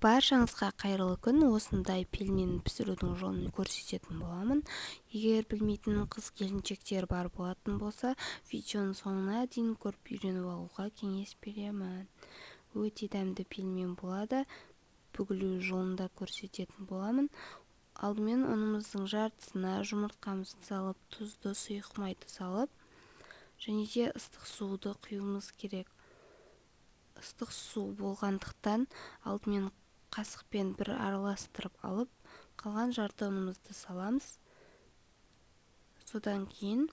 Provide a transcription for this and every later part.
Баршаңызға қайырлы күн. Осындай пельмен пісірудің жолын көрсететін боламын. Егер білмейтін қыз-келіншектер бар болатын болса, видеоның соңына дейін көріп үйреніп алуға кеңес беремін. Өте дәмді пельмен болады. Бүгілу жолында көрсететін боламын. Алдымен ұнымыздың жартысына жұмыртқамызды салып, тұзды, сұйық майды салып, және де ыстық суды құюымыз керек. Ыстық су болғандықтан алдымен қасықпен бір араластырып алып, қалған жарты ұнымызды саламыз. Содан кейін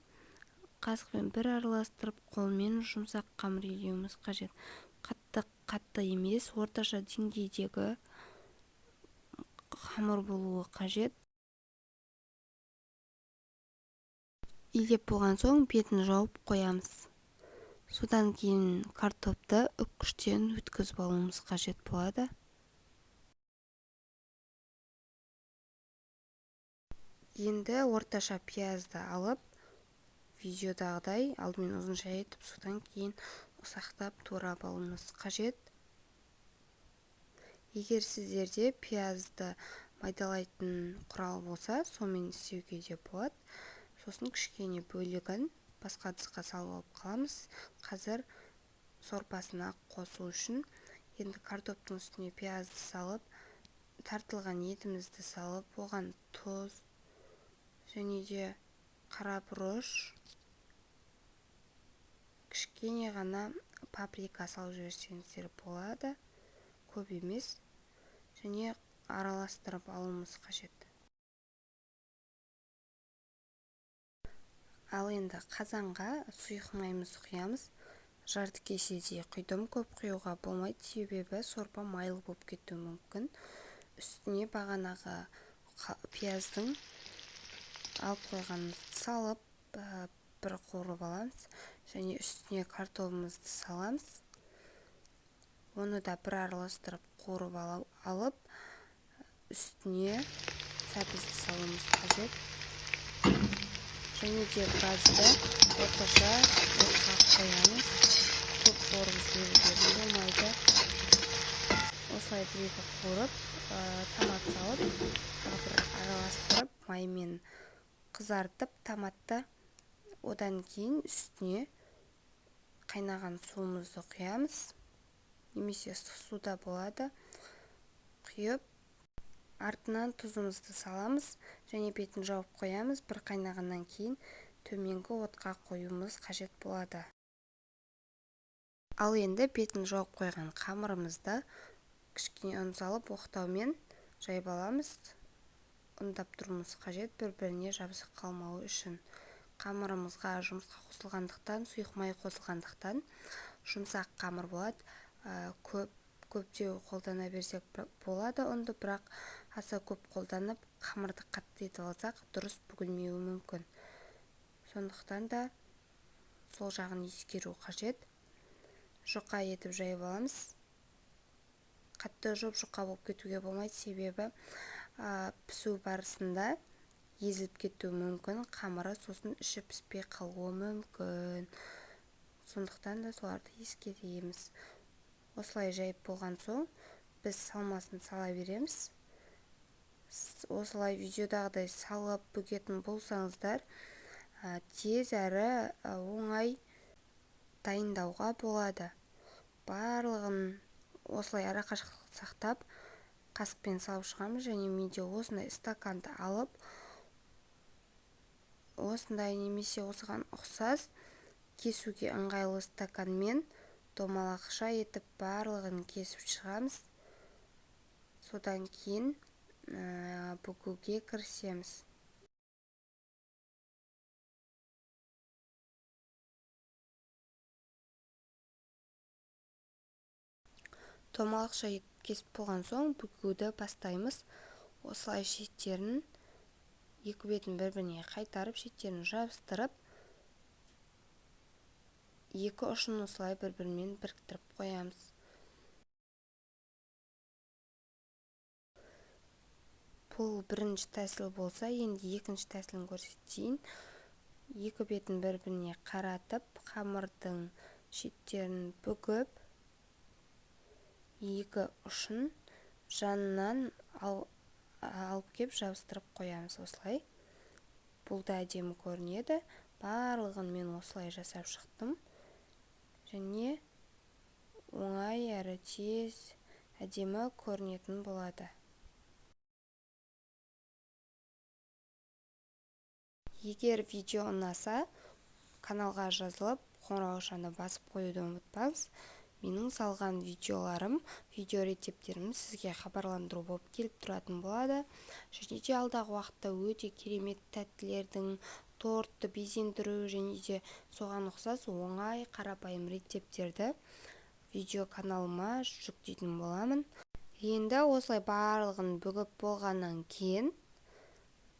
қасықпен бір араластырып, қолмен жұмсақ қамыр илеуіміз қажет. Қатты емес, орташа деңгейдегі қамыр болуы қажет. Илеп болған соң бетін жауып қоямыз. Содан кейін картопты үккіштен өткізіп алуымыз қажет болады. Енді орташа пиязды алып, видеодағыдай алдымен ұзынша етіп, содан кейін ұсақтап турап алуымыз қажет. Егер сіздерде пиязды майдалайтын құрал болса, сонымен істеуге де болады. Сосын кішкене бөлігін басқа ыдысқа салып алып қаламыз. Қазір сорпасына қосу үшін енді картоптың үстіне пиязды салып, тартылған етімізді салып, оған тұз және де қара бұрыш, кішкене ғана паприка салып жіберсеңіздер болады, көп емес, және араластырып алуымыз қажет. Ал енді қазанға сұйық майымызды құямыз. Жарты кеседей құйдым, көп құюға болмайды, себебі сорпа майлы болып кетуі мүмкін. Үстіне бағанағы пияздың алып қойғанымызды салып, бір қуырып аламыз, және үстіне картопымызды саламыз. Оны да бір араластырып қуырып алып, үстіне сәбізді салуымыз қажет. Және де газды орташа отқа қоямыз. Көп қуырып жіберуге болмайды. Осылай бір-екі қуырып, томат салып, бір араластырып, маймен қызартып томатты. Одан кейін үстіне қайнаған суымызды құямыз. Немесе ыстық суда болады. Құйып, артынан тұзымызды саламыз және бетін жауып қоямыз. Бір қайнағаннан кейін төменгі отқа қоюымыз қажет болады. Ал енді бетін жауып қойған қамырымызды кішкене ұн салып оқтаумен жайып аламыз. Ұндап тұруымыз қажет, бір-біріне жабысып қалмауы үшін. Қамырымызға жұмыртқа қосылғандықтан, сұйық май қосылғандықтан жұмсақ қамыр болады. Көптеу қолдана берсек болады ұнды, бірақ аса көп қолданып, қамырды қатты етіп алсақ, дұрыс бүгілмеуі мүмкін. Сондықтан да сол жағын ескеру қажет. Жұқа етіп жайып аламыз. Қатты жұқа болып кетуге болмайды, себебі пісу барысында езіліп кетуі мүмкін, қамыры, сосын іші піспей қалуы мүмкін. Сондықтан да соларды ескереміз. Осылай жайып болған соң, біз салмасын сала береміз. Осылай видеодағыдай салып бүгетін болсаңыздар, тез әрі оңай дайындауға болады. Барлығын осылай арақашықтық сақтап, қасықпен салып шығамыз, және менде осындай стаканды алып, осындай немесе осыған ұқсас кесуге ыңғайлы стаканмен домалақша етіп барлығын кесіп шығамыз. Содан кейін бүгуге кірісеміз. Домалақша кесіп болған соң бүгуді бастаймыз. Осылай шеттерін, екі бетін бір-біріне қайтарып, шеттерін жабыстырып, екі ұшын осылай бір-бірімен біріктіріп қоямыз. Бұл бірінші тәсіл болса, енді екінші тәсілін көрсетейін. Екі бетін бір-біріне қаратып, қамырдың шеттерін бүгіп, екі ұшын жанынан алып кеп жабыстырып қоямыз. Осылай бұл да әдемі көрінеді. Барлығын мен осылай жасап шықтым. Және оңай әрі тез әдемі көрінетін болады. Егер видео ұнаса, каналға жазылып, қоңыраушаны басып қоюды ұмытпаңыз. Менің салған видеоларым, видео рецептерім сізге хабарландыру болып келіп тұратын болады. Және де алдағы уақытта өте керемет тәттілердің, тортты безендіру және де соған ұқсас оңай қарапайым рецептерді видео каналыма жүктейтін боламын. Енді осылай барлығын бүгіп болғаннан кейін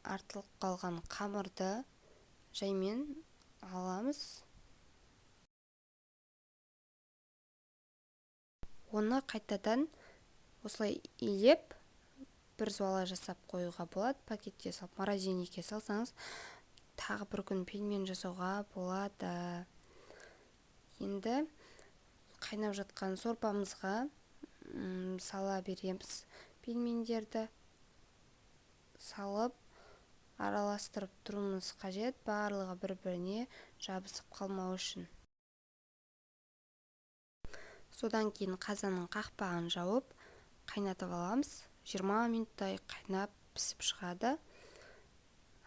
артылып қалған қамырды жаймен аламыз. Оны қайтадан осылай илеп бір суала жасап қоюға болады. Пакетке салып, морозильникке салсаңыз, тағы бір күн пельмен жасауға болады. Енді қайнап жатқан сорпамызға сала береміз. Пельмендерді салып араластырып тұруымыз қажет, барлығы бір-біріне жабысып қалмау үшін. Содан кейін қазанның қақпағын жауып қайнатып аламыз. 20 минуттай қайнап пісіп шығады.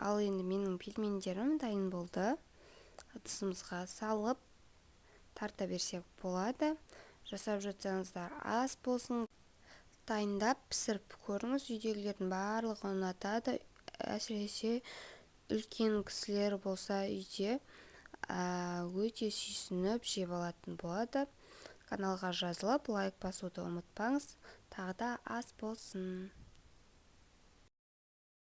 Ал енді менің пельмендерім дайын болды. Ыдысымызға салып тарта берсек болады. Жасап жатсаңыздар аз болсын. Дайындап пісіріп көріңіз. Үйдегілердің барлығы ұнатады. Әсіресе үлкен кісілер болса үйде өте сүйсініп жеп алатын болады. Каналға жазылып, лайк басуды ұмытпаңыз. Тағы да аз болсын.